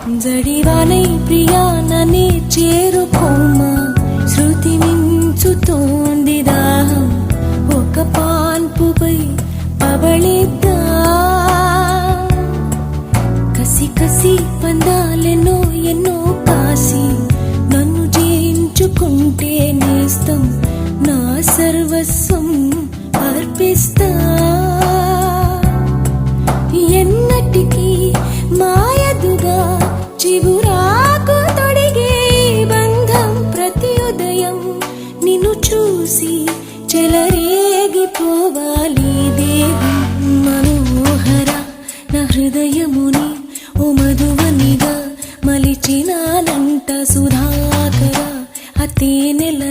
జడివానై ప్రియా నన్నే చేరుకోమా, శృతి మించుతోంది దాహం, ఒక పాన్పుపై పబళిద్దా. కసి కసి పందాలెన్నో ఎన్నో కాసి నన్ను జయించుకుంటే నేస్తం, నా సర్వస్వం అర్పిస్తా. ఎన్నటికీ మాయదుగా చిగురాకు తొడిగే బంధం, ప్రతి ఉదయం నిన్ను చూసి చెలరేగిపోవాలి దేహం. మనోహర నా హృదయముని ఓ మధువనిగా మలిచినానంట సుధాకర, ఆ తేనెల